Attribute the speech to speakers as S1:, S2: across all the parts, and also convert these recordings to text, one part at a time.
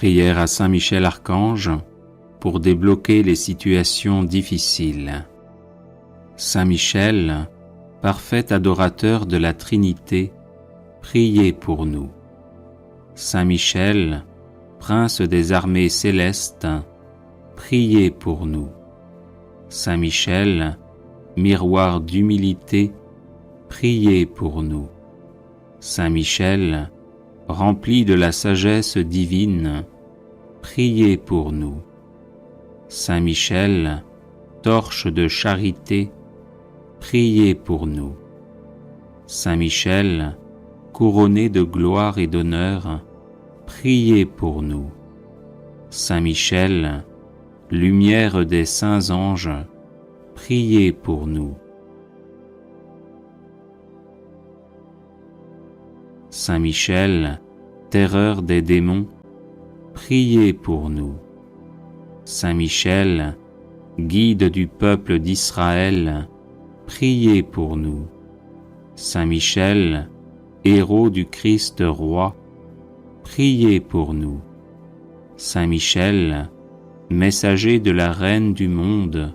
S1: Prière à Saint Michel Archange pour débloquer les situations difficiles. Saint Michel, parfait adorateur de la Trinité, priez pour nous. Saint Michel, prince des armées célestes, priez pour nous. Saint Michel, miroir d'humilité, priez pour nous. Saint Michel, rempli de la sagesse divine, priez pour nous. Saint Michel, torche de charité, priez pour nous. Saint Michel, couronné de gloire et d'honneur, priez pour nous. Saint Michel, lumière des saints anges, priez pour nous. Saint Michel, terreur des démons, priez pour nous. Saint Michel, guide du peuple d'Israël, priez pour nous. Saint Michel, héros du Christ roi, priez pour nous. Saint Michel, messager de la Reine du monde,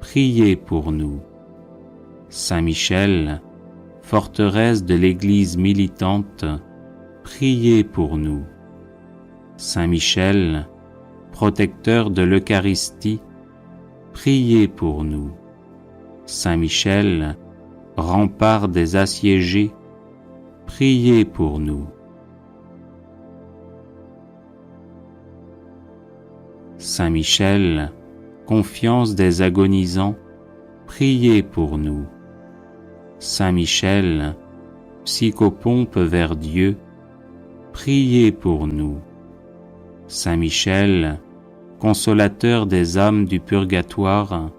S1: priez pour nous. Saint Michel, forteresse de l'Église militante, priez pour nous. Saint Michel, protecteur de l'Eucharistie, priez pour nous. Saint Michel, rempart des assiégés, priez pour nous. Saint Michel, confiance des agonisants, priez pour nous. Saint Michel, psychopompe vers Dieu, priez pour nous. Saint Michel, consolateur des âmes du purgatoire,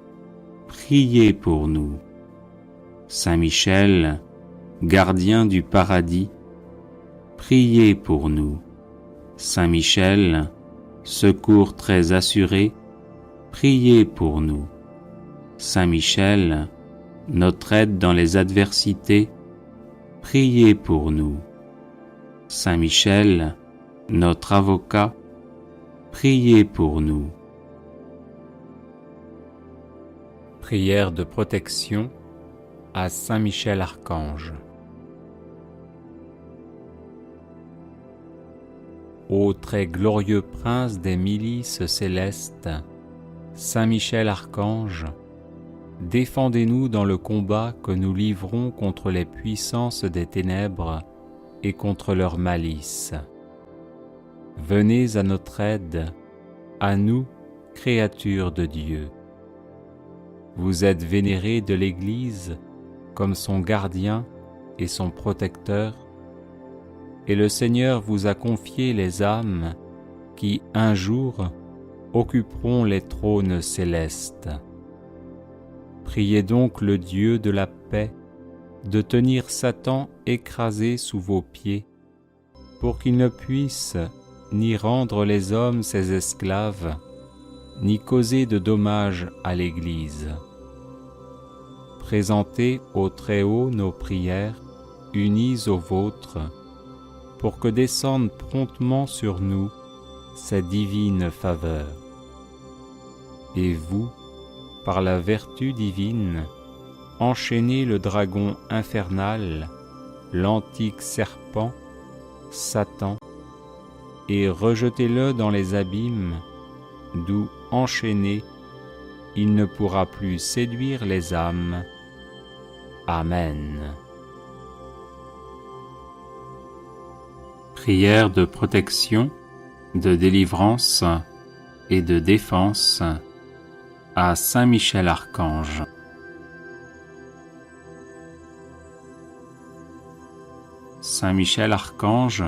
S1: priez pour nous. Saint Michel, gardien du paradis, priez pour nous. Saint Michel, secours très assuré, priez pour nous. Saint Michel, notre aide dans les adversités, priez pour nous. Saint Michel, notre avocat, priez pour nous. Prière de protection à Saint Michel Archange. Ô très glorieux prince des milices célestes, Saint Michel Archange, défendez-nous dans le combat que nous livrons contre les puissances des ténèbres et contre leur malice. Venez à notre aide, à nous, créatures de Dieu. Vous êtes vénérés de l'Église comme son gardien et son protecteur, et le Seigneur vous a confié les âmes qui, un jour, occuperont les trônes célestes. Priez donc le Dieu de la paix de tenir Satan écrasé sous vos pieds, pour qu'il ne puisse ni rendre les hommes ses esclaves, ni causer de dommages à l'Église. Présentez au Très-Haut nos prières, unies aux vôtres, pour que descende promptement sur nous sa divine faveur. Et vous, par la vertu divine, enchaînez le dragon infernal, l'antique serpent, Satan, et rejetez-le dans les abîmes, d'où, enchaîné, il ne pourra plus séduire les âmes. Amen. Prière de protection, de délivrance et de défense à Saint Michel Archange. Saint Michel Archange,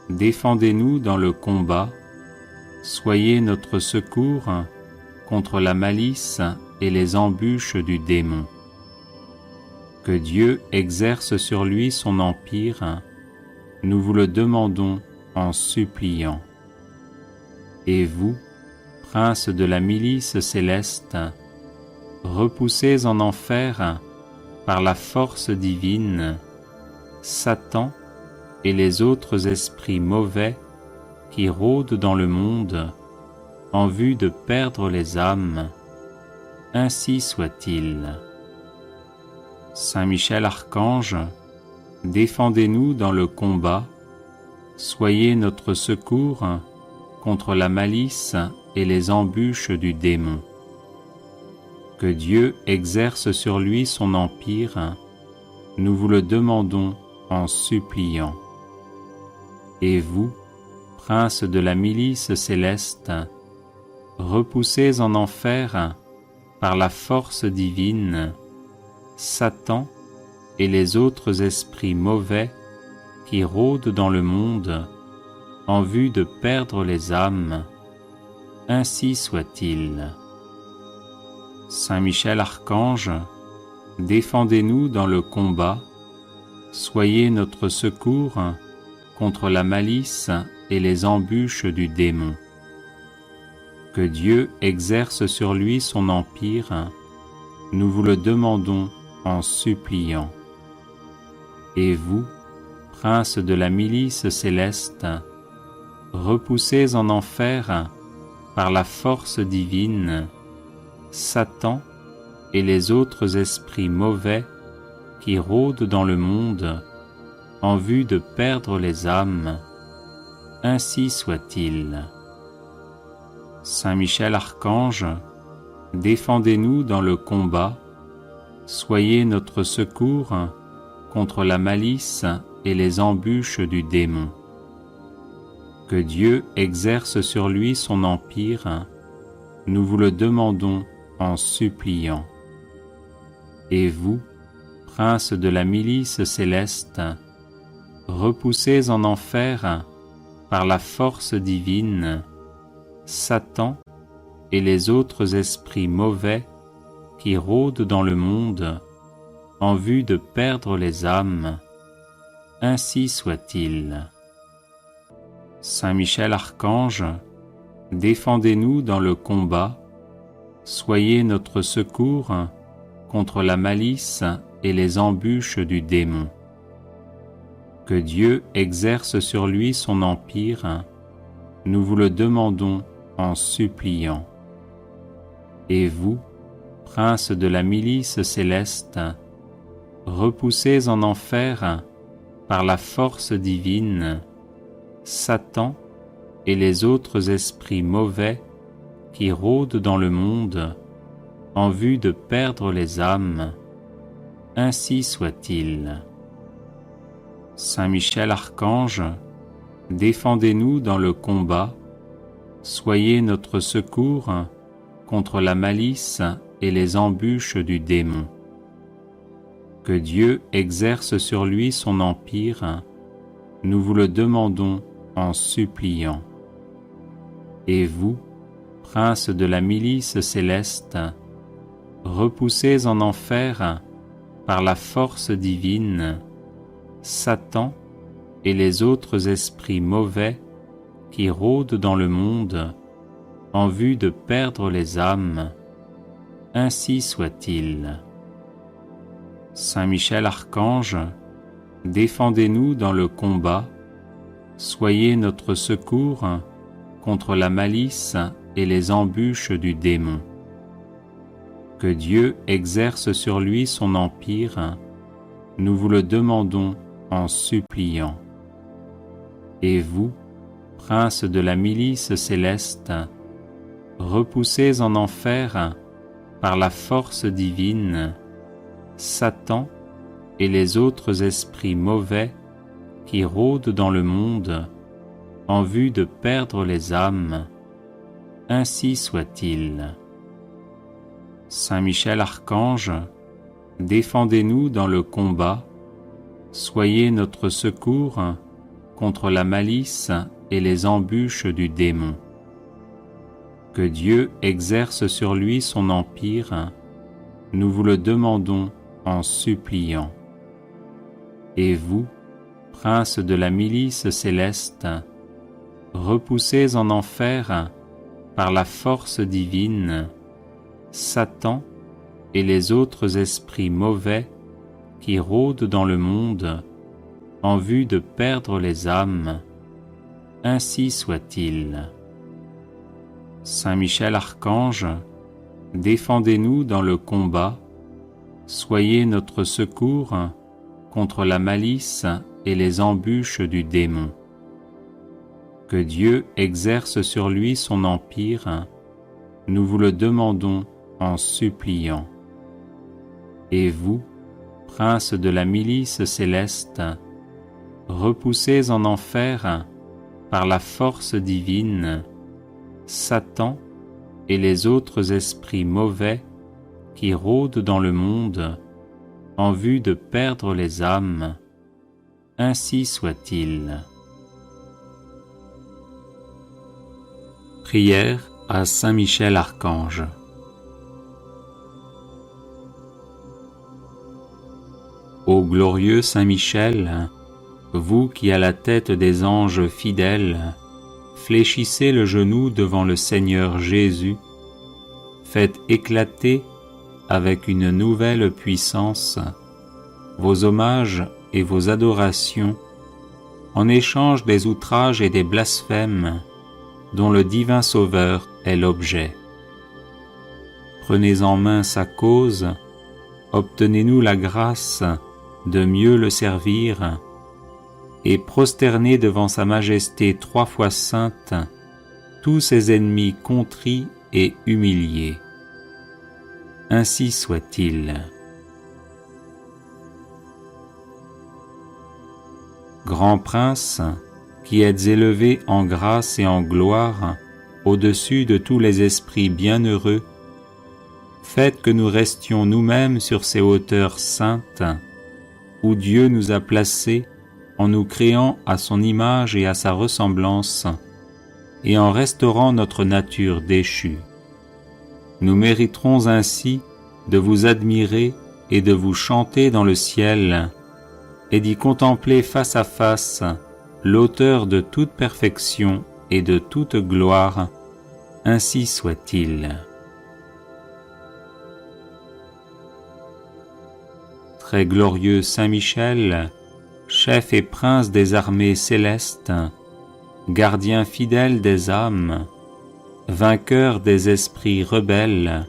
S1: défendez-nous dans le combat, soyez notre secours contre la malice et les embûches du démon. Que Dieu exerce sur lui son empire, nous vous le demandons en suppliant. Et vous, prince de la milice céleste, repoussez en enfer, par la force divine, Satan et les autres esprits mauvais qui rôdent dans le monde en vue de perdre les âmes, ainsi soit-il. Saint Michel Archange, défendez-nous dans le combat, soyez notre secours contre la malice et les embûches du démon. Que Dieu exerce sur lui son empire, nous vous le demandons en suppliant. Et vous, prince de la milice céleste, repoussez en enfer, par la force divine, Satan et les autres esprits mauvais qui rôdent dans le monde en vue de perdre les âmes, ainsi soit-il. Saint Michel Archange, défendez-nous dans le combat, soyez notre secours contre la malice et les embûches du démon. Que Dieu exerce sur lui son empire, nous vous le demandons en suppliant. Et vous, prince de la milice céleste, repoussez en enfer, par la force divine, Satan et les autres esprits mauvais qui rôdent dans le monde en vue de perdre les âmes, ainsi soit-il. Saint Michel Archange, défendez-nous dans le combat, soyez notre secours contre la malice et les embûches du démon. Que Dieu exerce sur lui son empire, nous vous le demandons en suppliant. Et vous, prince de la milice céleste, repoussez en enfer, par la force divine, Satan et les autres esprits mauvais qui rôdent dans le monde en vue de perdre les âmes, ainsi soit-il. Saint Michel Archange, défendez-nous dans le combat, soyez notre secours contre la malice et les embûches du démon. Que Dieu exerce sur lui son empire, nous vous le demandons en suppliant. Et vous, prince de la milice céleste, repoussez en enfer, par la force divine, Satan et les autres esprits mauvais qui rôdent dans le monde en vue de perdre les âmes, ainsi soit-il. Saint Michel Archange, défendez-nous dans le combat, soyez notre secours contre la malice et les embûches du démon. Que Dieu exerce sur lui son empire, nous vous le demandons en suppliant. Et vous, prince de la milice céleste, repoussez en enfer, par la force divine, Satan et les autres esprits mauvais qui rôdent dans le monde en vue de perdre les âmes, ainsi soit-il. Saint Michel Archange, défendez-nous dans le combat, soyez notre secours contre la malice et les embûches du démon. Que Dieu exerce sur lui son empire, nous vous le demandons en suppliant. Et vous, prince de la milice céleste, repoussez en enfer, par la force divine, Satan et les autres esprits mauvais qui rôdent dans le monde en vue de perdre les âmes, ainsi soit-il. Saint Michel Archange, défendez-nous dans le combat, soyez notre secours contre la malice et les embûches du démon. Que Dieu exerce sur lui son empire, nous vous le demandons en suppliant. Et vous, prince de la milice céleste, repoussez en enfer, par la force divine, Satan et les autres esprits mauvais qui rôdent dans le monde en vue de perdre les âmes, ainsi soit-il. Saint Michel Archange, défendez-nous dans le combat, soyez notre secours contre la malice et les embûches du démon. Que Dieu exerce sur lui son empire, nous vous le demandons en suppliant. Et vous, prince de la milice céleste, repoussez en enfer, par la force divine, Satan et les autres esprits mauvais qui rôdent dans le monde en vue de perdre les âmes. Ainsi soit-il. Prière à Saint Michel Archange. Ô glorieux Saint Michel, vous qui à la tête des anges fidèles fléchissez le genou devant le Seigneur Jésus, faites éclater avec une nouvelle puissance vos hommages et vos adorations en échange des outrages et des blasphèmes dont le divin Sauveur est l'objet. Prenez en main sa cause, obtenez-nous la grâce de mieux le servir, et prosternez devant sa majesté 3 fois sainte tous ses ennemis contrits et humiliés. Ainsi soit-il. Grand prince, qui êtes élevé en grâce et en gloire au-dessus de tous les esprits bienheureux, faites que nous restions nous-mêmes sur ces hauteurs saintes où Dieu nous a placés en nous créant à son image et à sa ressemblance, et en restaurant notre nature déchue. Nous mériterons ainsi de vous admirer et de vous chanter dans le ciel, et d'y contempler face à face l'auteur de toute perfection et de toute gloire. Ainsi soit-il. Très glorieux Saint Michel, chef et prince des armées célestes, gardien fidèle des âmes, vainqueur des esprits rebelles,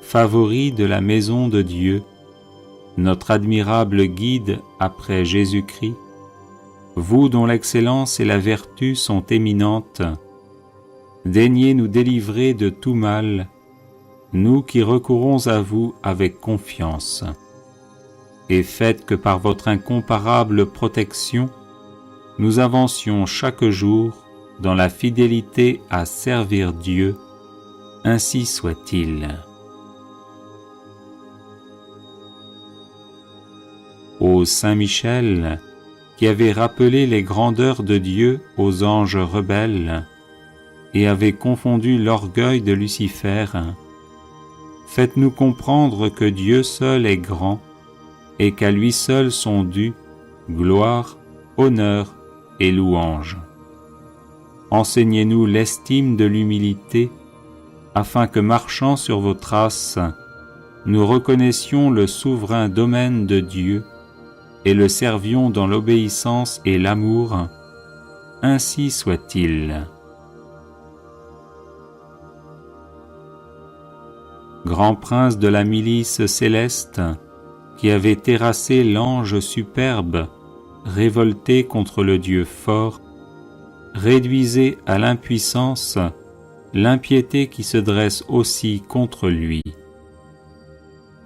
S1: favori de la maison de Dieu, notre admirable guide après Jésus-Christ, vous dont l'excellence et la vertu sont éminentes, daignez nous délivrer de tout mal, nous qui recourons à vous avec confiance. Et faites que par votre incomparable protection, nous avancions chaque jour dans la fidélité à servir Dieu. Ainsi soit-il. Ô Saint Michel, qui avez rappelé les grandeurs de Dieu aux anges rebelles et avez confondu l'orgueil de Lucifer, faites-nous comprendre que Dieu seul est grand et qu'à lui seul sont dus gloire, honneur et louange. Enseignez-nous l'estime de l'humilité, afin que, marchant sur vos traces, nous reconnaissions le souverain domaine de Dieu et le servions dans l'obéissance et l'amour. Ainsi soit-il. Grand prince de la milice céleste, qui avait terrassé l'ange superbe, révolté contre le Dieu fort, réduisez à l'impuissance l'impiété qui se dresse aussi contre lui.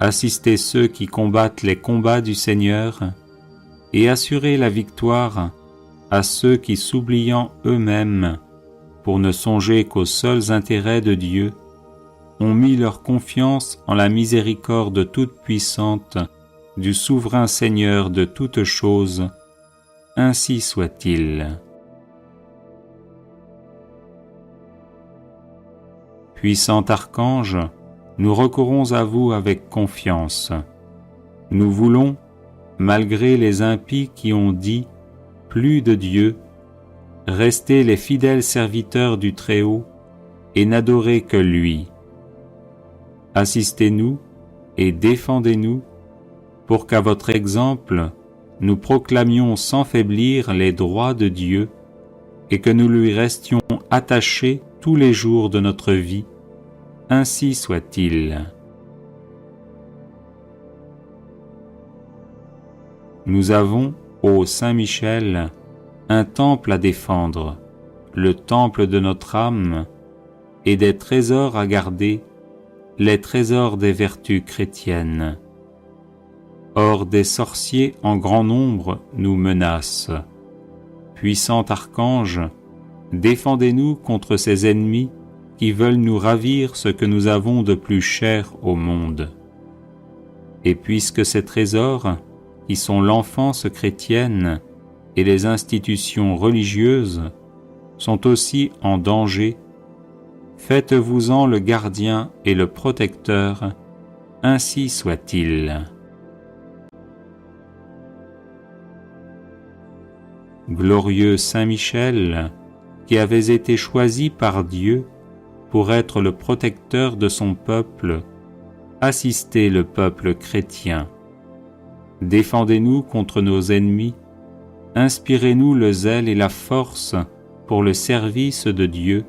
S1: Assistez ceux qui combattent les combats du Seigneur, et assurez la victoire à ceux qui, s'oubliant eux-mêmes, pour ne songer qu'aux seuls intérêts de Dieu, ont mis leur confiance en la miséricorde toute-puissante du souverain Seigneur de toutes choses. Ainsi soit-il. Puissant archange, nous recourons à vous avec confiance. Nous voulons, malgré les impies qui ont dit « plus de Dieu », rester les fidèles serviteurs du Très-Haut et n'adorer que lui. Assistez-nous et défendez-nous pour qu'à votre exemple, nous proclamions sans faiblir les droits de Dieu et que nous lui restions attachés tous les jours de notre vie. Ainsi soit-il. Nous avons, ô Saint Michel, un temple à défendre, le temple de notre âme, et des trésors à garder, les trésors des vertus chrétiennes. Or des sorciers en grand nombre nous menacent. Puissant archange, défendez-nous contre ces ennemis qui veulent nous ravir ce que nous avons de plus cher au monde. Et puisque ces trésors, qui sont l'enfance chrétienne et les institutions religieuses, sont aussi en danger, faites-vous-en le gardien et le protecteur, ainsi soit-il. Glorieux Saint Michel, qui avez été choisi par Dieu pour être le protecteur de son peuple, assistez le peuple chrétien. Défendez-nous contre nos ennemis, inspirez-nous le zèle et la force pour le service de Dieu,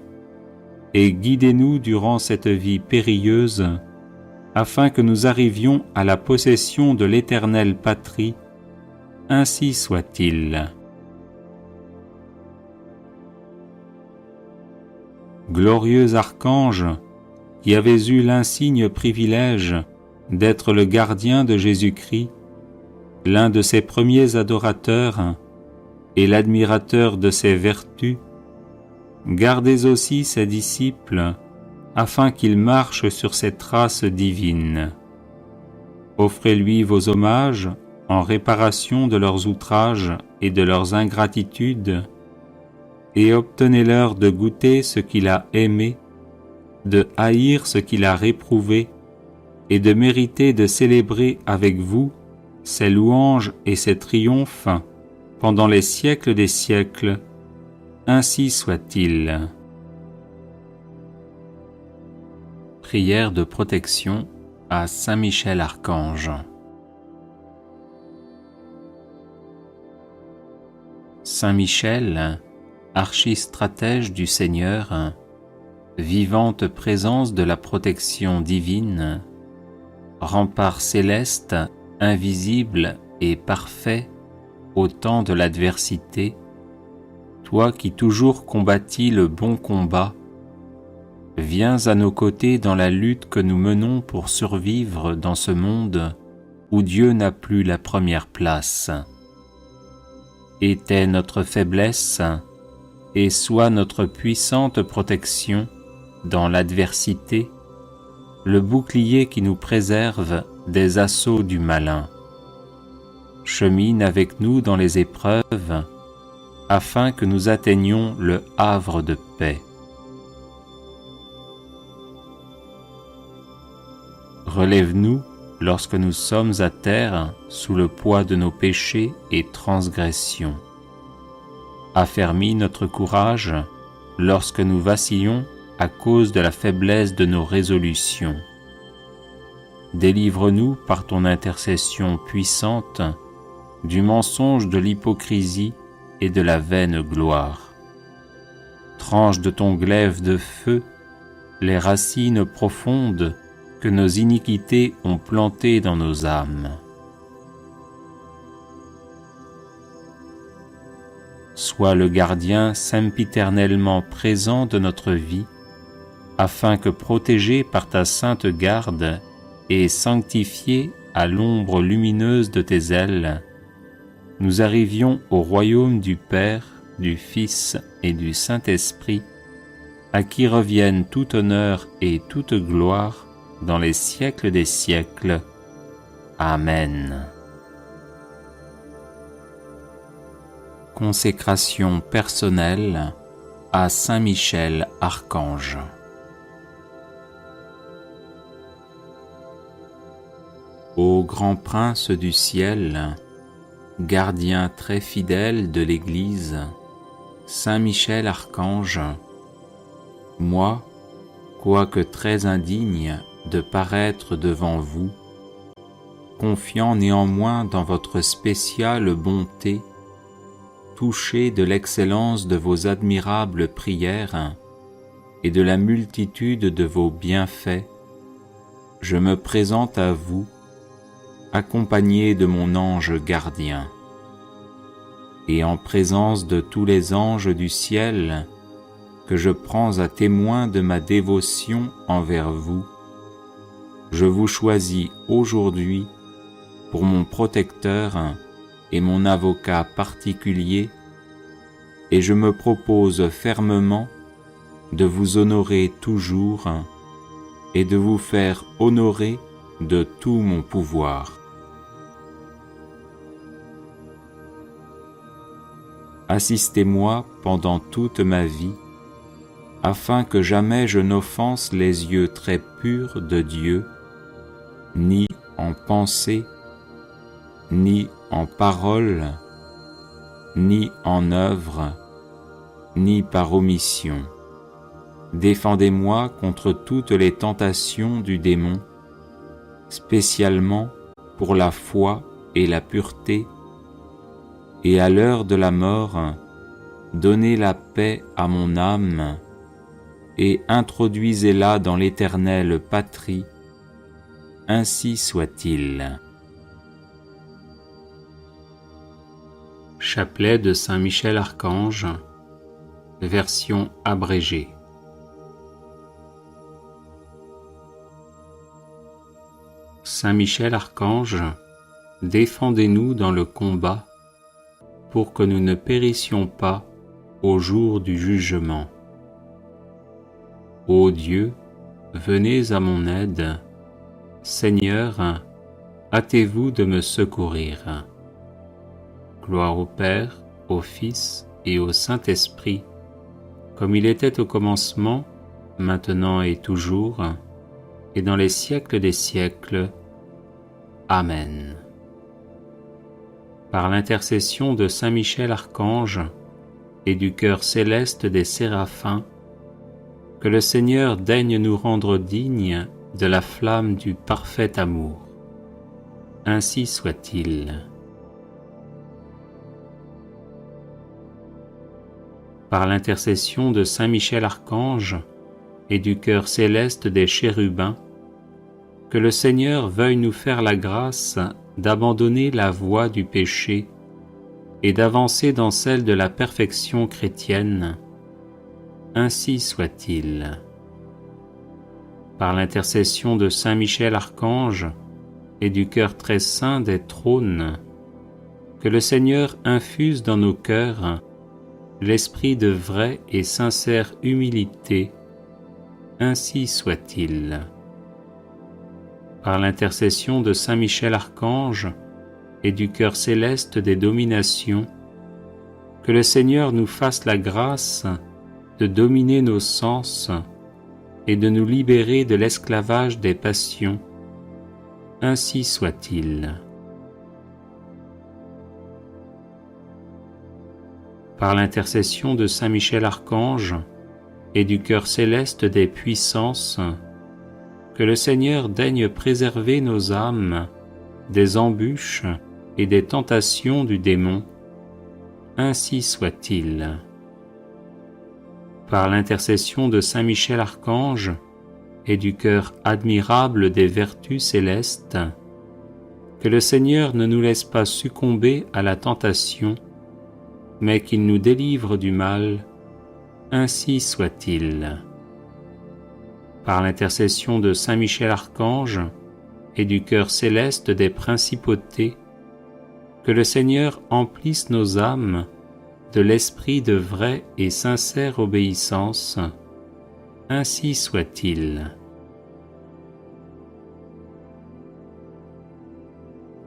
S1: et guidez-nous durant cette vie périlleuse, afin que nous arrivions à la possession de l'éternelle patrie. Ainsi soit-il. Glorieux archange, qui avez eu l'insigne privilège d'être le gardien de Jésus-Christ, l'un de ses premiers adorateurs et l'admirateur de ses vertus, gardez aussi ses disciples, afin qu'ils marchent sur ses traces divines. Offrez-lui vos hommages en réparation de leurs outrages et de leurs ingratitudes, et obtenez-leur de goûter ce qu'il a aimé, de haïr ce qu'il a réprouvé, et de mériter de célébrer avec vous ses louanges et ses triomphes pendant les siècles des siècles. Ainsi soit-il. Prière de protection à Saint Michel Archange. Saint Michel, archistratège du Seigneur, vivante présence de la protection divine, rempart céleste, invisible et parfait au temps de l'adversité, toi qui toujours combattis le bon combat, viens à nos côtés dans la lutte que nous menons pour survivre dans ce monde où Dieu n'a plus la première place. Était notre faiblesse et sois notre puissante protection dans l'adversité, le bouclier qui nous préserve des assauts du malin. Chemine avec nous dans les épreuves, afin que nous atteignions le havre de paix. Relève-nous lorsque nous sommes à terre sous le poids de nos péchés et transgressions. Affermis notre courage lorsque nous vacillons à cause de la faiblesse de nos résolutions. Délivre-nous par ton intercession puissante du mensonge de l'hypocrisie et de la vaine gloire. Tranche de ton glaive de feu les racines profondes que nos iniquités ont plantées dans nos âmes. Sois le gardien sempiternellement présent de notre vie, afin que, protégés par ta sainte garde et sanctifiés à l'ombre lumineuse de tes ailes, nous arrivions au royaume du Père, du Fils et du Saint-Esprit, à qui reviennent tout honneur et toute gloire dans les siècles des siècles. Amen. Consécration personnelle à Saint Michel Archange. Ô grand prince du ciel, gardien très fidèle de l'Église, Saint Michel Archange, moi, quoique très indigne de paraître devant vous, confiant néanmoins dans votre spéciale bonté, touché de l'excellence de vos admirables prières et de la multitude de vos bienfaits, je me présente à vous, accompagné de mon ange gardien. Et en présence de tous les anges du ciel, que je prends à témoin de ma dévotion envers vous, je vous choisis aujourd'hui pour mon protecteur et mon avocat particulier, et je me propose fermement de vous honorer toujours et de vous faire honorer de tout mon pouvoir. Assistez-moi pendant toute ma vie, afin que jamais je n'offense les yeux très purs de Dieu, ni en pensée, ni en parole, ni en œuvre, ni par omission. Défendez-moi contre toutes les tentations du démon, spécialement pour la foi et la pureté, et à l'heure de la mort, donnez la paix à mon âme, et introduisez-la dans l'éternelle patrie, ainsi soit-il. Chapelet de Saint Michel Archange, version abrégée. Saint Michel Archange, défendez-nous dans le combat, pour que nous ne périssions pas au jour du jugement. Ô Dieu, venez à mon aide. Seigneur, hâtez-vous de me secourir. Gloire au Père, au Fils et au Saint-Esprit, comme il était au commencement, maintenant et toujours, et dans les siècles des siècles. Amen. Par l'intercession de Saint Michel Archange et du cœur céleste des séraphins, que le Seigneur daigne nous rendre dignes de la flamme du parfait amour. Ainsi soit-il. Par l'intercession de Saint Michel Archange et du cœur céleste des chérubins, que le Seigneur veuille nous faire la grâce d'abandonner la voie du péché et d'avancer dans celle de la perfection chrétienne. Ainsi soit-il. Par l'intercession de Saint Michel Archange et du cœur très saint des trônes, que le Seigneur infuse dans nos cœurs l'esprit de vraie et sincère humilité. Ainsi soit-il. Par l'intercession de Saint Michel Archange et du cœur céleste des dominations, que le Seigneur nous fasse la grâce de dominer nos sens et de nous libérer de l'esclavage des passions. Ainsi soit-il. Par l'intercession de Saint Michel Archange et du cœur céleste des puissances, que le Seigneur daigne préserver nos âmes des embûches et des tentations du démon. Ainsi soit-il. Par l'intercession de Saint Michel Archange et du cœur admirable des vertus célestes, que le Seigneur ne nous laisse pas succomber à la tentation, mais qu'il nous délivre du mal. Ainsi soit-il. Par l'intercession de Saint Michel Archange et du cœur céleste des principautés, que le Seigneur emplisse nos âmes de l'esprit de vraie et sincère obéissance. Ainsi soit-il.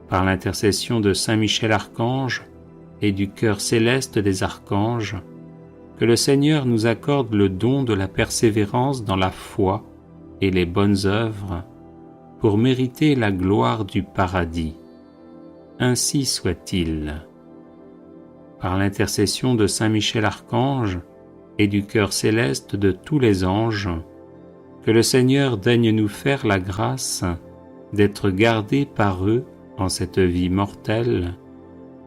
S1: Par l'intercession de Saint Michel Archange et du cœur céleste des archanges, que le Seigneur nous accorde le don de la persévérance dans la foi et les bonnes œuvres pour mériter la gloire du paradis. Ainsi soit-il. Par l'intercession de Saint Michel Archange et du cœur céleste de tous les anges, que le Seigneur daigne nous faire la grâce d'être gardés par eux en cette vie mortelle,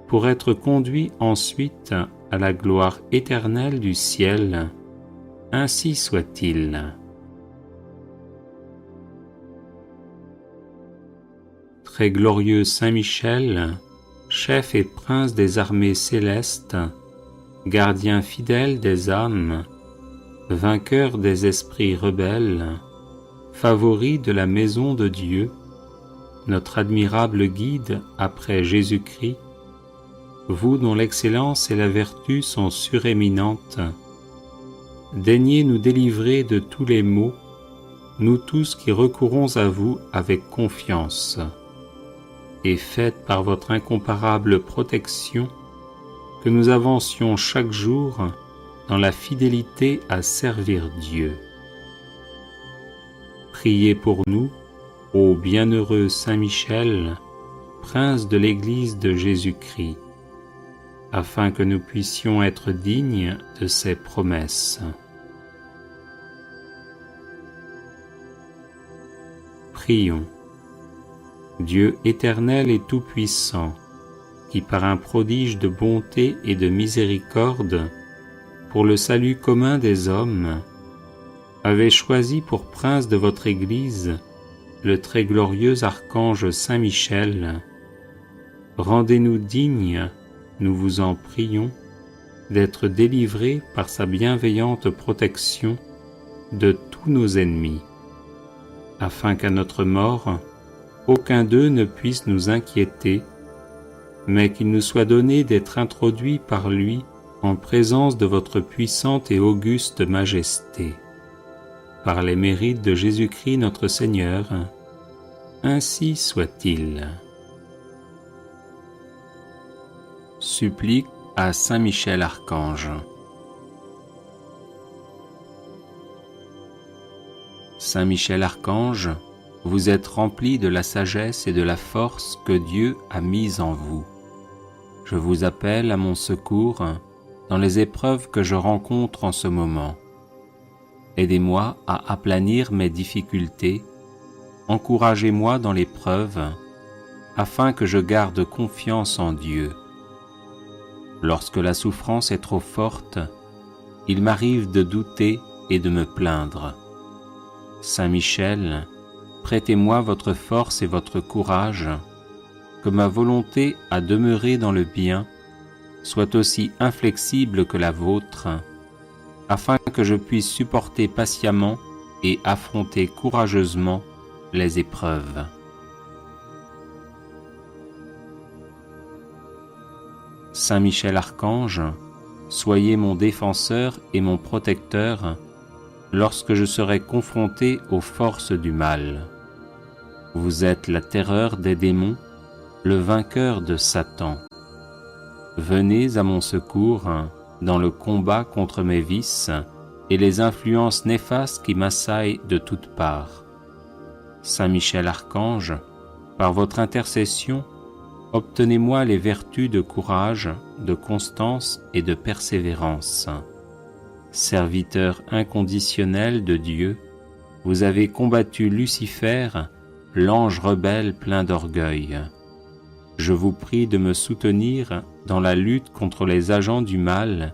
S1: pour être conduits ensuite à la gloire éternelle du ciel. Ainsi soit-il. Très glorieux Saint Michel, chef et prince des armées célestes, gardien fidèle des âmes, vainqueur des esprits rebelles, favori de la maison de Dieu, notre admirable guide après Jésus-Christ, vous dont l'excellence et la vertu sont suréminentes, daignez nous délivrer de tous les maux, nous tous qui recourons à vous avec confiance, et faites par votre incomparable protection que nous avancions chaque jour dans la fidélité à servir Dieu. Priez pour nous, ô bienheureux Saint Michel, prince de l'Église de Jésus-Christ, afin que nous puissions être dignes de ses promesses. Prions. Dieu éternel et tout-puissant, qui par un prodige de bonté et de miséricorde, pour le salut commun des hommes, avez choisi pour prince de votre Église le très glorieux archange Saint Michel, rendez-nous dignes, nous vous en prions, d'être délivrés par sa bienveillante protection de tous nos ennemis, afin qu'à notre mort, aucun d'eux ne puisse nous inquiéter, mais qu'il nous soit donné d'être introduits par lui en présence de votre puissante et auguste majesté. Par les mérites de Jésus-Christ notre Seigneur, ainsi soit-il. Supplique à Saint Michel Archange. Saint Michel Archange, vous êtes rempli de la sagesse et de la force que Dieu a mise en vous. Je vous appelle à mon secours dans les épreuves que je rencontre en ce moment. Aidez-moi à aplanir mes difficultés, encouragez-moi dans l'épreuve, afin que je garde confiance en Dieu. Lorsque la souffrance est trop forte, il m'arrive de douter et de me plaindre. Saint Michel, prêtez-moi votre force et votre courage, que ma volonté à demeurer dans le bien soit aussi inflexible que la vôtre, afin que je puisse supporter patiemment et affronter courageusement les épreuves. Saint Michel Archange, soyez mon défenseur et mon protecteur lorsque je serai confronté aux forces du mal. Vous êtes la terreur des démons, le vainqueur de Satan. Venez à mon secours dans le combat contre mes vices et les influences néfastes qui m'assaillent de toutes parts. Saint Michel Archange, par votre intercession, obtenez-moi les vertus de courage, de constance et de persévérance. Serviteur inconditionnel de Dieu, vous avez combattu Lucifer, l'ange rebelle plein d'orgueil. Je vous prie de me soutenir dans la lutte contre les agents du mal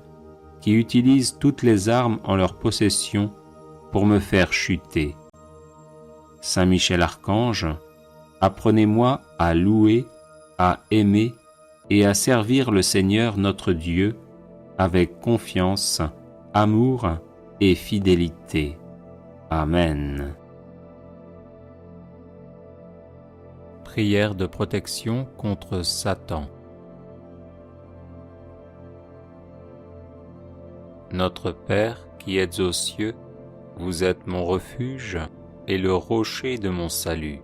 S1: qui utilisent toutes les armes en leur possession pour me faire chuter. Saint Michel Archange, apprenez-moi à louer, à aimer et à servir le Seigneur notre Dieu avec confiance, amour et fidélité. Amen. Prière de protection contre Satan. Notre Père qui êtes aux cieux, vous êtes mon refuge et le rocher de mon salut.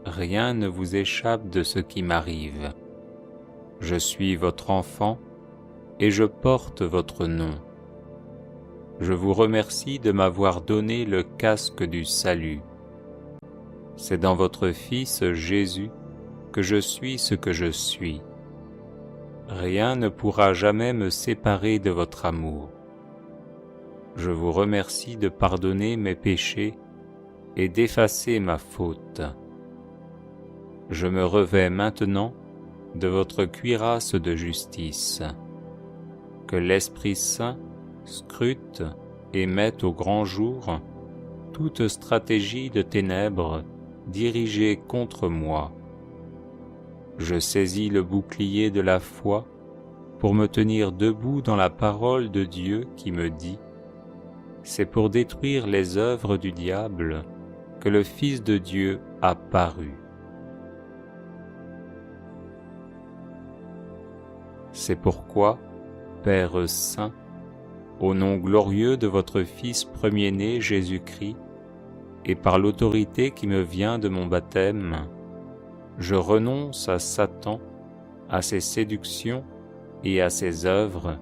S1: Rien ne vous échappe de ce qui m'arrive. Je suis votre enfant et je porte votre nom. Je vous remercie de m'avoir donné le casque du salut. C'est dans votre Fils Jésus que je suis ce que je suis. Rien ne pourra jamais me séparer de votre amour. Je vous remercie de pardonner mes péchés et d'effacer ma faute. Je me revêts maintenant de votre cuirasse de justice. que l'Esprit Saint scrute et mette au grand jour toute stratégie de ténèbres dirigée contre moi. Je saisis le bouclier de la foi pour me tenir debout dans la parole de Dieu qui me dit : c'est pour détruire les œuvres du diable que le Fils de Dieu a paru. C'est pourquoi, Père Saint, au nom glorieux de votre Fils premier-né Jésus-Christ, et par l'autorité qui me vient de mon baptême, je renonce à Satan, à ses séductions et à ses œuvres,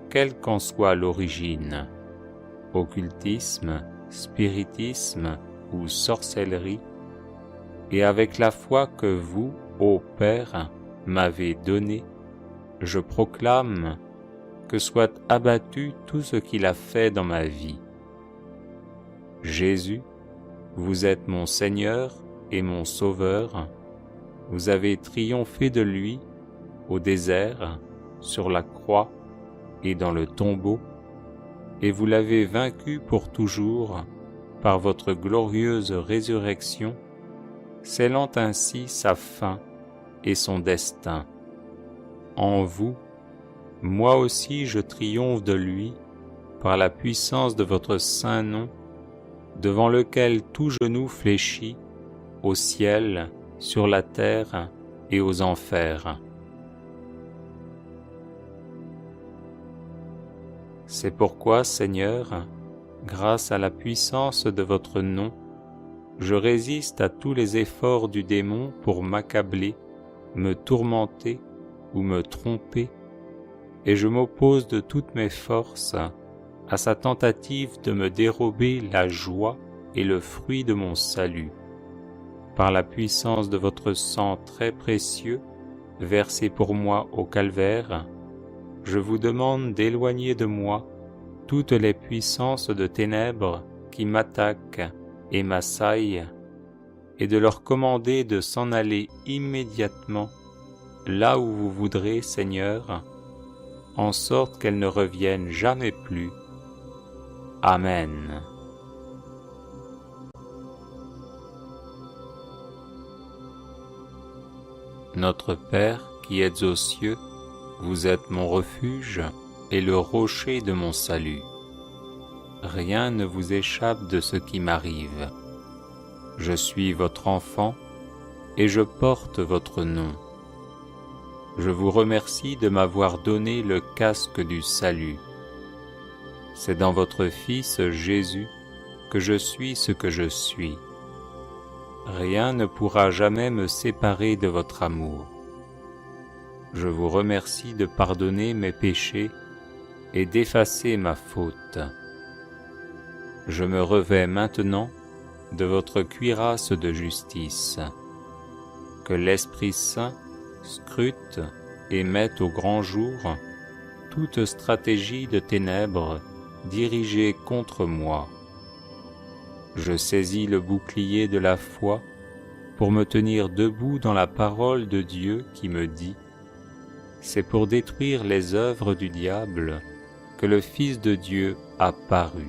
S1: quelle qu'en soit l'origine, occultisme, spiritisme ou sorcellerie, et avec la foi que vous, ô Père, m'avez donnée, je proclame que soit abattu tout ce qu'il a fait dans ma vie. Jésus, vous êtes mon Seigneur et mon Sauveur, vous avez triomphé de lui au désert, sur la croix et dans le tombeau, et vous l'avez vaincu pour toujours par votre glorieuse résurrection, scellant ainsi sa fin et son destin. En vous, moi aussi je triomphe de lui par la puissance de votre saint nom, devant lequel tout genou fléchit, au ciel, sur la terre et aux enfers. C'est pourquoi, Seigneur, grâce à la puissance de votre nom, je résiste à tous les efforts du démon pour m'accabler, me tourmenter ou me tromper, et je m'oppose de toutes mes forces à sa tentative de me dérober la joie et le fruit de mon salut. Par la puissance de votre sang très précieux, versé pour moi au calvaire, je vous demande d'éloigner de moi toutes les puissances de ténèbres qui m'attaquent et m'assaillent, et de leur commander de s'en aller immédiatement là où vous voudrez, Seigneur, en sorte qu'elles ne reviennent jamais plus. Amen. Notre Père qui êtes aux cieux, vous êtes mon refuge et le rocher de mon salut. Rien ne vous échappe de ce qui m'arrive. Je suis votre enfant et je porte votre nom. Je vous remercie de m'avoir donné le casque du salut. C'est dans votre Fils Jésus que je suis ce que je suis. Rien ne pourra jamais me séparer de votre amour. Je vous remercie de pardonner mes péchés et d'effacer ma faute. Je me revêts maintenant de votre cuirasse de justice. Que l'Esprit Saint scrute et mette au grand jour toute stratégie de ténèbres dirigée contre moi. Je saisis le bouclier de la foi pour me tenir debout dans la parole de Dieu qui me dit : c'est pour détruire les œuvres du diable que le Fils de Dieu a paru.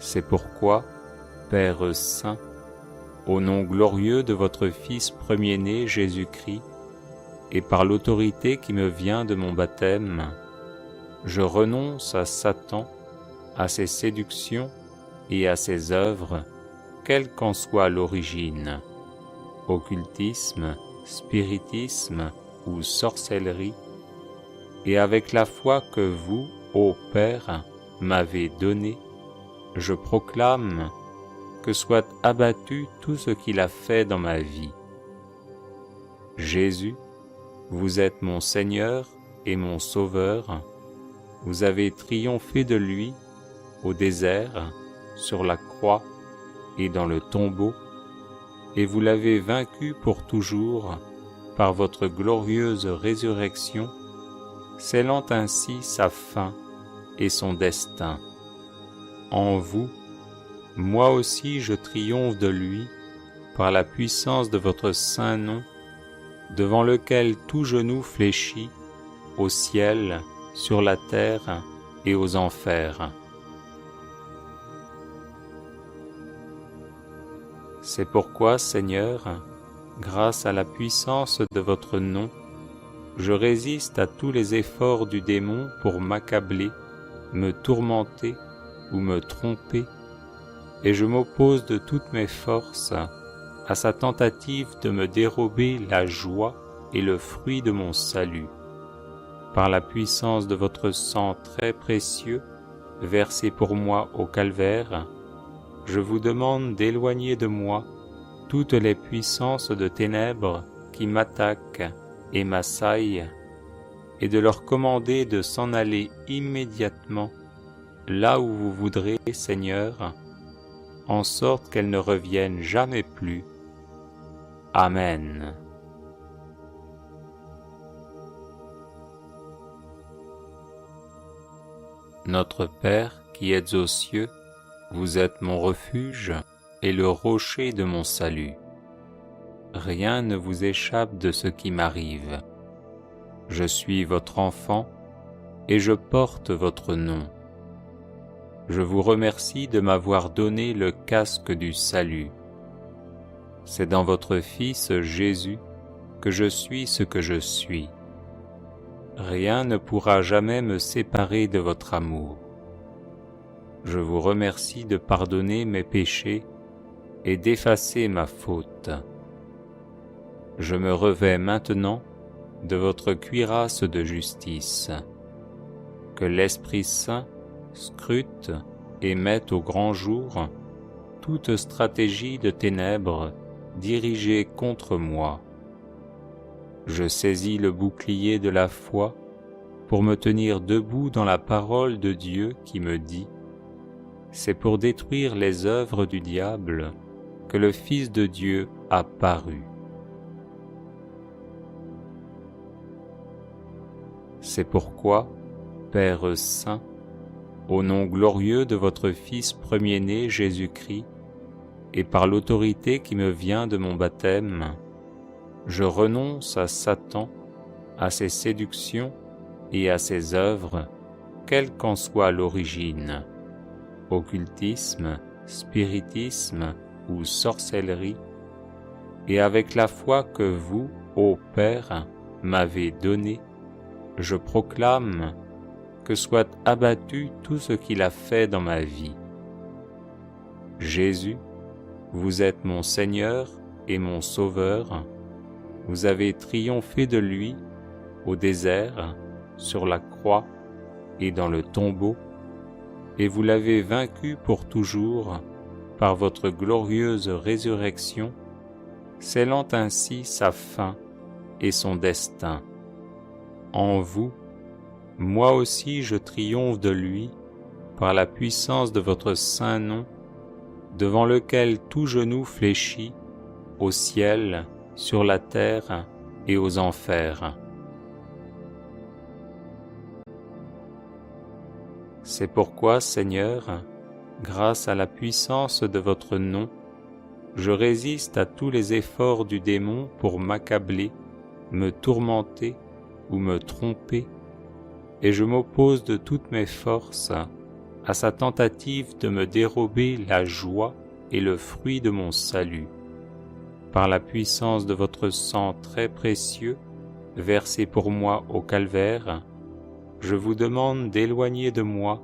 S1: C'est pourquoi, Père Saint, au nom glorieux de votre Fils premier-né Jésus-Christ, et par l'autorité qui me vient de mon baptême, je renonce à Satan, à ses séductions et à ses œuvres, quelle qu'en soit l'origine, occultisme, spiritisme ou sorcellerie, et avec la foi que vous, ô Père, m'avez donnée, je proclame que soit abattu tout ce qu'il a fait dans ma vie. Jésus, vous êtes mon Seigneur et mon Sauveur, vous avez triomphé de lui au désert, sur la croix et dans le tombeau, et vous l'avez vaincu pour toujours par votre glorieuse résurrection, scellant ainsi sa fin et son destin. En vous, moi aussi je triomphe de lui par la puissance de votre saint nom, devant lequel tout genou fléchit, au ciel, sur la terre et aux enfers. C'est pourquoi, Seigneur, grâce à la puissance de votre nom, je résiste à tous les efforts du démon pour m'accabler, me tourmenter ou me tromper, et je m'oppose de toutes mes forces à sa tentative de me dérober la joie et le fruit de mon salut. Par la puissance de votre sang très précieux, versé pour moi au calvaire, je vous demande d'éloigner de moi toutes les puissances de ténèbres qui m'attaquent et m'assaillent, et de leur commander de s'en aller immédiatement là où vous voudrez, Seigneur, en sorte qu'elles ne reviennent jamais plus. Amen. Notre Père qui êtes aux cieux, vous êtes mon refuge et le rocher de mon salut. Rien ne vous échappe de ce qui m'arrive. Je suis votre enfant et je porte votre nom. Je vous remercie de m'avoir donné le casque du salut. C'est dans votre Fils Jésus que je suis ce que je suis. Rien ne pourra jamais me séparer de votre amour. Je vous remercie de pardonner mes péchés et d'effacer ma faute. Je me revêts maintenant de votre cuirasse de justice. Que l'Esprit Saint scrute et mette au grand jour toute stratégie de ténèbres dirigée contre moi. Je saisis le bouclier de la foi pour me tenir debout dans la parole de Dieu qui me dit : c'est pour détruire les œuvres du diable que le Fils de Dieu a paru. C'est pourquoi, Père Saint, au nom glorieux de votre Fils premier-né Jésus-Christ, et par l'autorité qui me vient de mon baptême, je renonce à Satan, à ses séductions et à ses œuvres, quelle qu'en soit l'origine, occultisme, spiritisme ou sorcellerie, et avec la foi que vous, ô Père, m'avez donnée, je proclame que soit abattu tout ce qu'il a fait dans ma vie. Jésus, vous êtes mon Seigneur et mon Sauveur. Vous avez triomphé de lui au désert, sur la croix et dans le tombeau, et vous l'avez vaincu pour toujours par votre glorieuse résurrection, scellant ainsi sa fin et son destin. En vous, moi aussi je triomphe de lui par la puissance de votre saint nom, devant lequel tout genou fléchit, au ciel, sur la terre et aux enfers. C'est pourquoi, Seigneur, grâce à la puissance de votre nom, je résiste à tous les efforts du démon pour m'accabler, me tourmenter ou me tromper, et je m'oppose de toutes mes forces à sa tentative de me dérober la joie et le fruit de mon salut. Par la puissance de votre sang très précieux, versé pour moi au calvaire, je vous demande d'éloigner de moi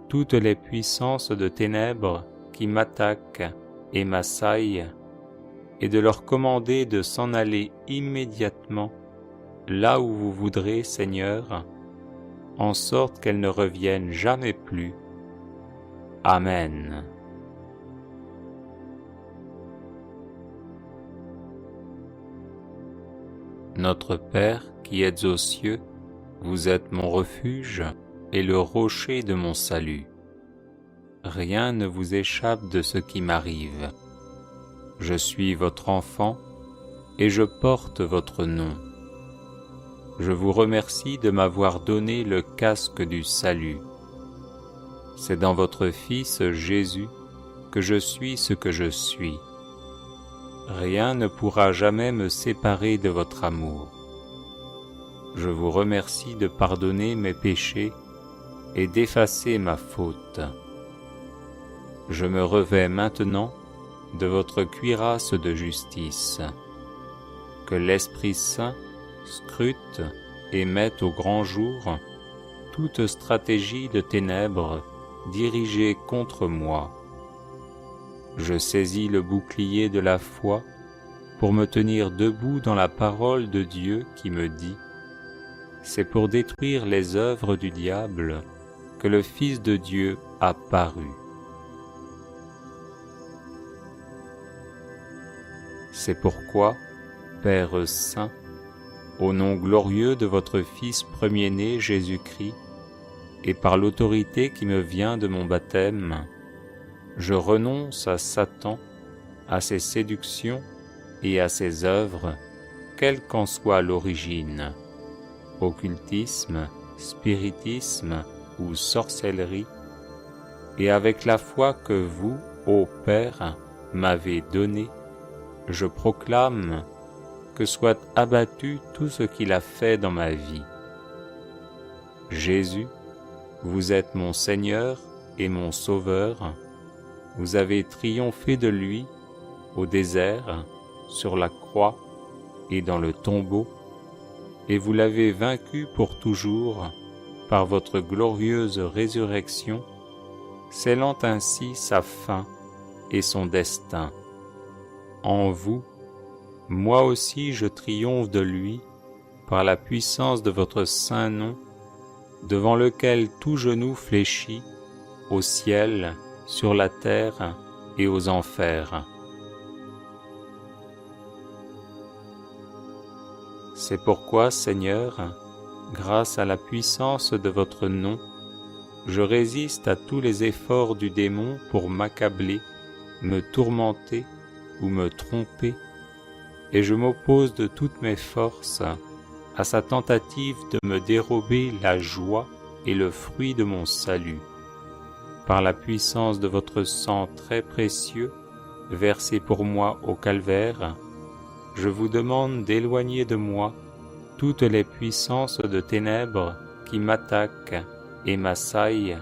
S1: toutes les puissances de ténèbres qui m'attaquent et m'assaillent, et de leur commander de s'en aller immédiatement là où vous voudrez, Seigneur, en sorte qu'elles ne reviennent jamais plus. Amen. Notre Père qui êtes aux cieux, vous êtes mon refuge et le rocher de mon salut. Rien ne vous échappe de ce qui m'arrive. Je suis votre enfant et je porte votre nom. Je vous remercie de m'avoir donné le casque du salut. C'est dans votre Fils Jésus que je suis ce que je suis. Rien ne pourra jamais me séparer de votre amour. Je vous remercie de pardonner mes péchés et d'effacer ma faute. Je me revêts maintenant de votre cuirasse de justice. Que l'Esprit Saint scrute et mette au grand jour toute stratégie de ténèbres dirigée contre moi. Je saisis le bouclier de la foi pour me tenir debout dans la parole de Dieu qui me dit : c'est pour détruire les œuvres du diable que le Fils de Dieu a paru. C'est pourquoi, Père Saint, au nom glorieux de votre Fils premier-né Jésus-Christ, et par l'autorité qui me vient de mon baptême, je renonce à Satan, à ses séductions et à ses œuvres, quelle qu'en soit l'origine, occultisme, spiritisme ou sorcellerie, et avec la foi que vous, ô Père, m'avez donnée, je proclame que soit abattu tout ce qu'il a fait dans ma vie. Jésus, vous êtes mon Seigneur et mon Sauveur, vous avez triomphé de lui au désert, sur la croix et dans le tombeau, et vous l'avez vaincu pour toujours par votre glorieuse résurrection, scellant ainsi sa fin et son destin. En vous, moi aussi je triomphe de lui par la puissance de votre saint nom, devant lequel tout genou fléchit, au ciel, sur la terre et aux enfers. C'est pourquoi, Seigneur, grâce à la puissance de votre nom, je résiste à tous les efforts du démon pour m'accabler, me tourmenter ou me tromper, et je m'oppose de toutes mes forces à sa tentative de me dérober la joie et le fruit de mon salut. Par la puissance de votre sang très précieux, versé pour moi au calvaire, je vous demande d'éloigner de moi toutes les puissances de ténèbres qui m'attaquent et m'assaillent,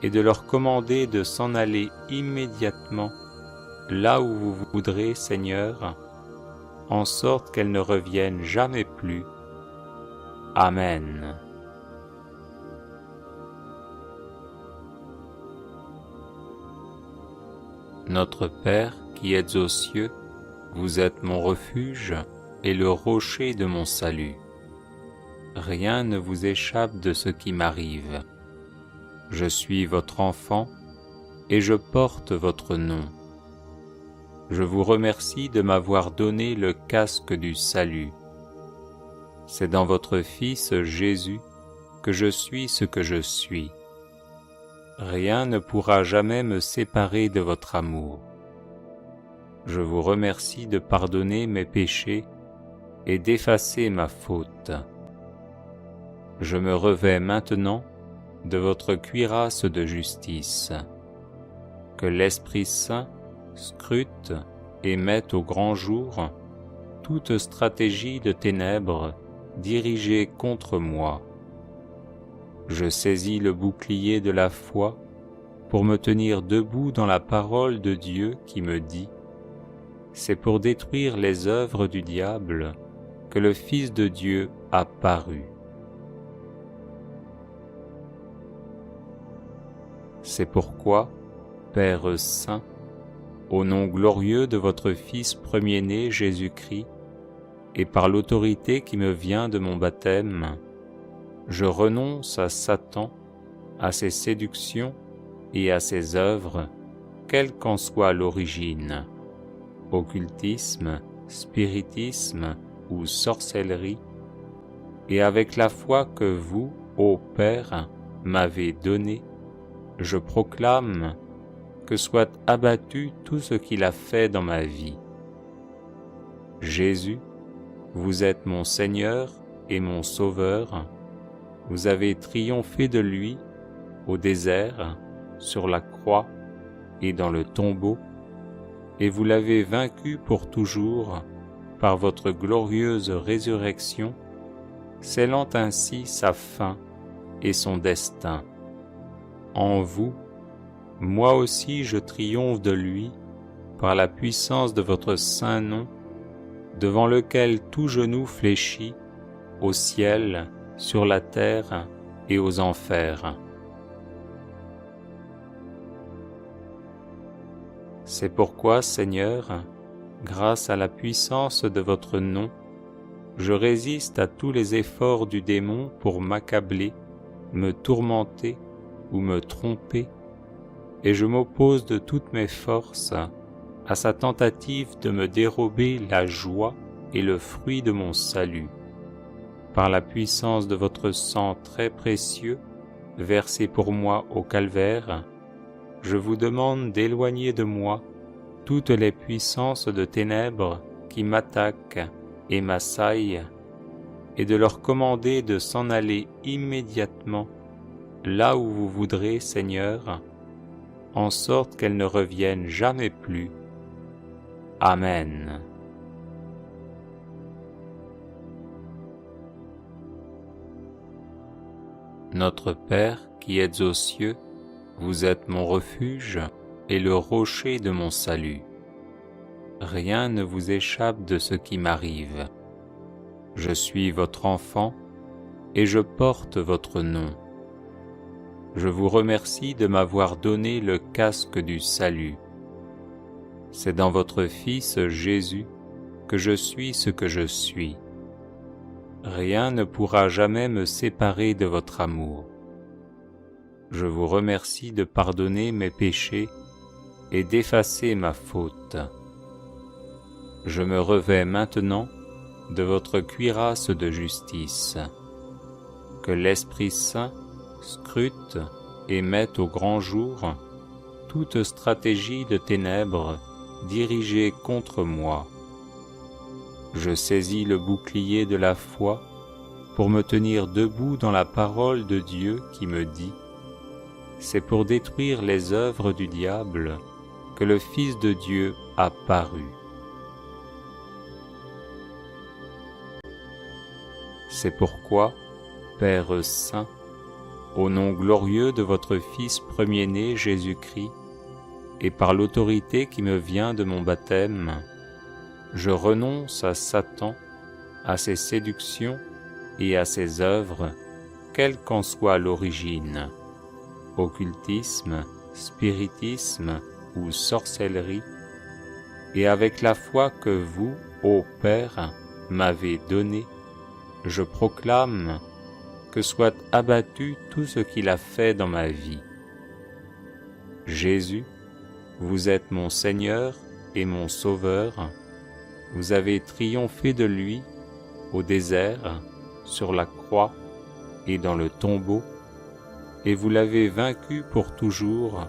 S1: et de leur commander de s'en aller immédiatement là où vous voudrez, Seigneur, en sorte qu'elles ne reviennent jamais plus. Amen. Notre Père qui êtes aux cieux, vous êtes mon refuge et le rocher de mon salut. Rien ne vous échappe de ce qui m'arrive. Je suis votre enfant et je porte votre nom. Je vous remercie de m'avoir donné le casque du salut. C'est dans votre Fils Jésus que je suis ce que je suis. Rien ne pourra jamais me séparer de votre amour. Je vous remercie de pardonner mes péchés et d'effacer ma faute. Je me revêts maintenant de votre cuirasse de justice. Que l'Esprit Saint scrute et mette au grand jour toute stratégie de ténèbres dirigée contre moi. Je saisis le bouclier de la foi pour me tenir debout dans la parole de Dieu qui me dit : c'est pour détruire les œuvres du diable que le Fils de Dieu a paru. C'est pourquoi, Père Saint, au nom glorieux de votre Fils premier-né Jésus-Christ, et par l'autorité qui me vient de mon baptême, je renonce à Satan, à ses séductions et à ses œuvres, quelle qu'en soit l'origine, occultisme, spiritisme ou sorcellerie, et avec la foi que vous, ô Père, m'avez donnée, je proclame que soit abattu tout ce qu'il a fait dans ma vie. Jésus, vous êtes mon Seigneur et mon Sauveur, vous avez triomphé de lui au désert, sur la croix et dans le tombeau, et vous l'avez vaincu pour toujours par votre glorieuse résurrection, scellant ainsi sa fin et son destin. En vous, moi aussi je triomphe de lui par la puissance de votre saint nom, devant lequel tout genou fléchit, au ciel, sur la terre et aux enfers. C'est pourquoi, Seigneur, grâce à la puissance de votre nom, je résiste à tous les efforts du démon pour m'accabler, me tourmenter ou me tromper, et je m'oppose de toutes mes forces à sa tentative de me dérober la joie et le fruit de mon salut. Par la puissance de votre sang très précieux, versé pour moi au calvaire, je vous demande d'éloigner de moi toutes les puissances de ténèbres qui m'attaquent et m'assaillent, et de leur commander de s'en aller immédiatement là où vous voudrez, Seigneur, en sorte qu'elles ne reviennent jamais plus. Amen. Notre Père qui êtes aux cieux, vous êtes mon refuge et le rocher de mon salut. Rien ne vous échappe de ce qui m'arrive. Je suis votre enfant et je porte votre nom. Je vous remercie de m'avoir donné le casque du salut. C'est dans votre Fils Jésus que je suis ce que je suis. Rien ne pourra jamais me séparer de votre amour. Je vous remercie de pardonner mes péchés et d'effacer ma faute. Je me revêts maintenant de votre cuirasse de justice. Que l'Esprit Saint scrute et mette au grand jour toute stratégie de ténèbres dirigée contre moi. Je saisis le bouclier de la foi pour me tenir debout dans la parole de Dieu qui me dit : c'est pour détruire les œuvres du diable que le Fils de Dieu a paru. C'est pourquoi, Père Saint, au nom glorieux de votre Fils premier-né Jésus-Christ, et par l'autorité qui me vient de mon baptême, je renonce à Satan, à ses séductions et à ses œuvres, quelle qu'en soit l'origine, occultisme, spiritisme ou sorcellerie, et avec la foi que vous, ô Père, m'avez donnée, je proclame que soit abattu tout ce qu'il a fait dans ma vie. Jésus, vous êtes mon Seigneur et mon Sauveur, vous avez triomphé de lui au désert, sur la croix et dans le tombeau, et vous l'avez vaincu pour toujours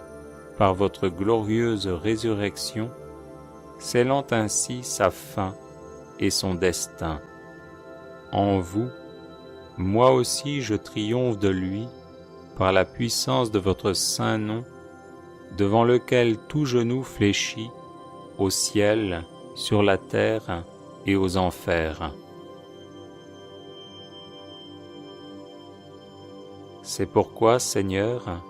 S1: par votre glorieuse résurrection, scellant ainsi sa fin et son destin. En vous, moi aussi je triomphe de lui par la puissance de votre saint nom, devant lequel tout genou fléchit, au ciel, sur la terre et aux enfers. C'est pourquoi, Seigneur,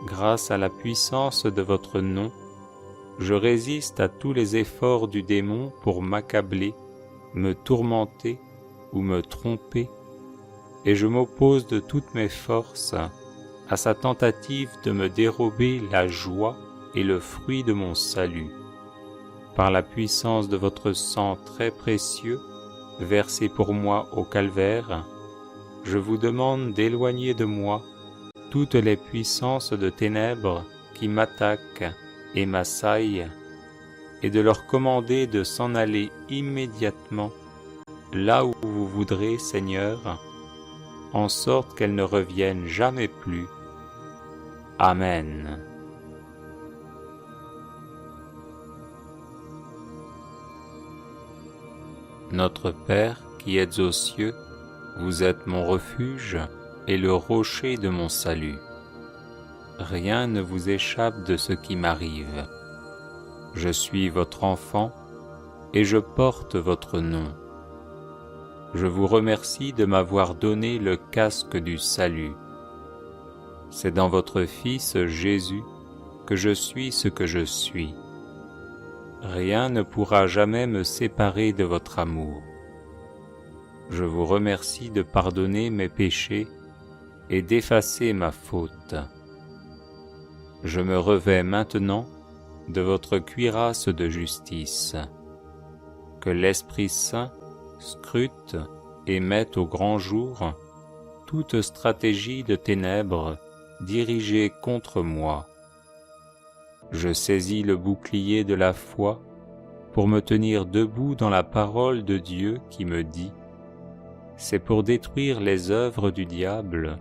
S1: grâce à la puissance de votre nom, je résiste à tous les efforts du démon pour m'accabler, me tourmenter ou me tromper, et je m'oppose de toutes mes forces à sa tentative de me dérober la joie et le fruit de mon salut. Par la puissance de votre sang très précieux, versé pour moi au calvaire, je vous demande d'éloigner de moi toutes les puissances de ténèbres qui m'attaquent et m'assaillent, et de leur commander de s'en aller immédiatement là où vous voudrez, Seigneur, en sorte qu'elles ne reviennent jamais plus. Amen. Notre Père qui êtes aux cieux, vous êtes mon refuge et le rocher de mon salut. Rien ne vous échappe de ce qui m'arrive. Je suis votre enfant et je porte votre nom. Je vous remercie de m'avoir donné le casque du salut. C'est dans votre Fils Jésus que je suis ce que je suis. Rien ne pourra jamais me séparer de votre amour. Je vous remercie de pardonner mes péchés et d'effacer ma faute. Je me revêts maintenant de votre cuirasse de justice. Que l'Esprit Saint scrute et mette au grand jour toute stratégie de ténèbres dirigée contre moi. Je saisis le bouclier de la foi pour me tenir debout dans la parole de Dieu qui me dit : c'est pour détruire les œuvres du diable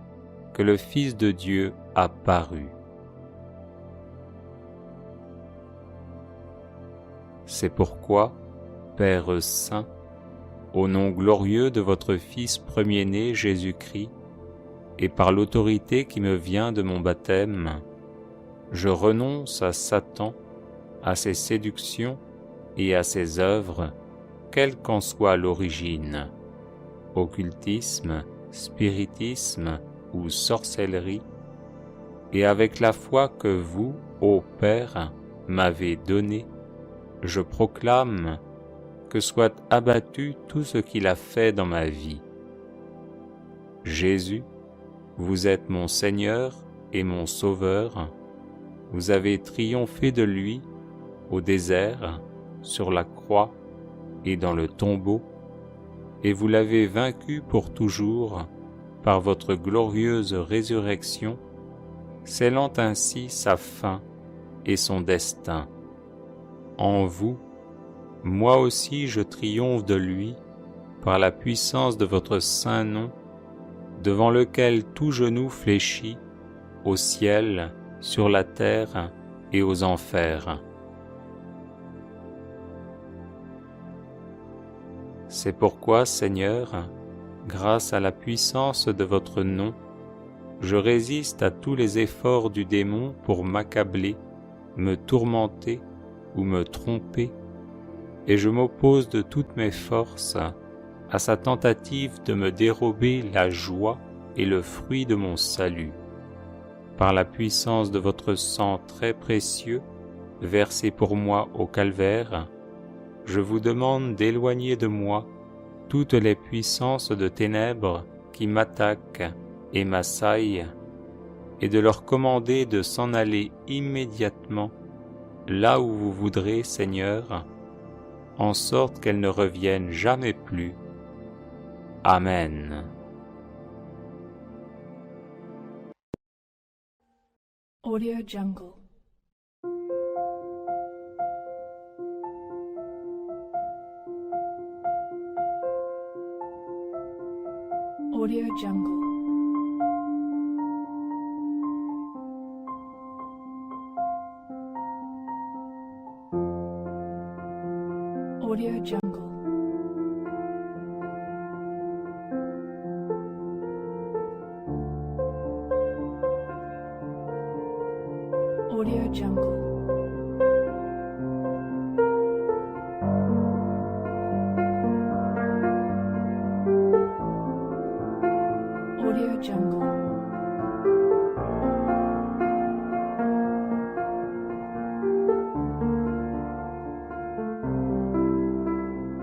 S1: que le Fils de Dieu a paru. C'est pourquoi, Père Saint, au nom glorieux de votre Fils premier-né Jésus-Christ, et par l'autorité qui me vient de mon baptême, je renonce à Satan, à ses séductions et à ses œuvres, quelle qu'en soit l'origine, occultisme, spiritisme ou sorcellerie, et avec la foi que vous, ô Père, m'avez donnée, je proclame que soit abattu tout ce qu'il a fait dans ma vie. Jésus, vous êtes mon Seigneur et mon Sauveur, vous avez triomphé de lui au désert, sur la croix et dans le tombeau, et vous l'avez vaincu pour toujours par votre glorieuse résurrection, scellant ainsi sa fin et son destin. En vous, moi aussi je triomphe de lui par la puissance de votre saint nom, devant lequel tout genou fléchit, au ciel, sur la terre et aux enfers. C'est pourquoi, Seigneur, grâce à la puissance de votre nom, je résiste à tous les efforts du démon pour m'accabler, me tourmenter ou me tromper, et je m'oppose de toutes mes forces à sa tentative de me dérober la joie et le fruit de mon salut. Par la puissance de votre sang très précieux, versé pour moi au calvaire, je vous demande d'éloigner de moi toutes les puissances de ténèbres qui m'attaquent et m'assaillent, et de leur commander de s'en aller immédiatement là où vous voudrez, Seigneur, en sorte qu'elles ne reviennent jamais plus. Amen.
S2: Audio Jungle. Audio Jungle. Audio Jungle. Audio Jungle. Audio Jungle.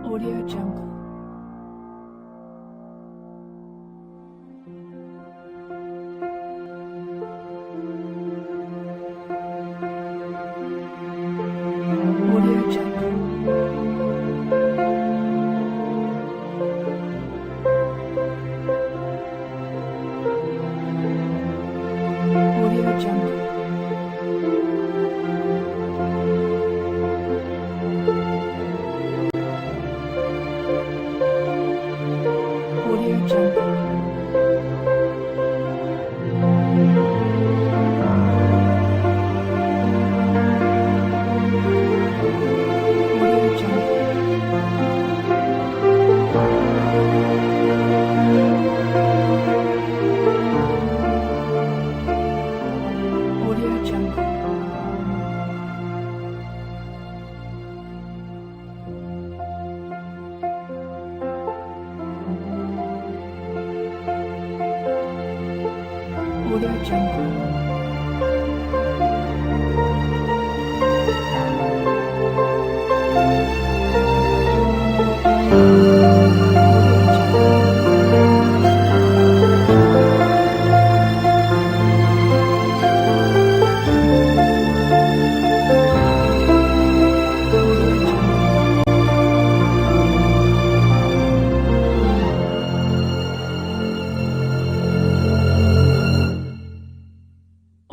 S2: Audio Jungle.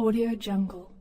S2: Audio Jungle.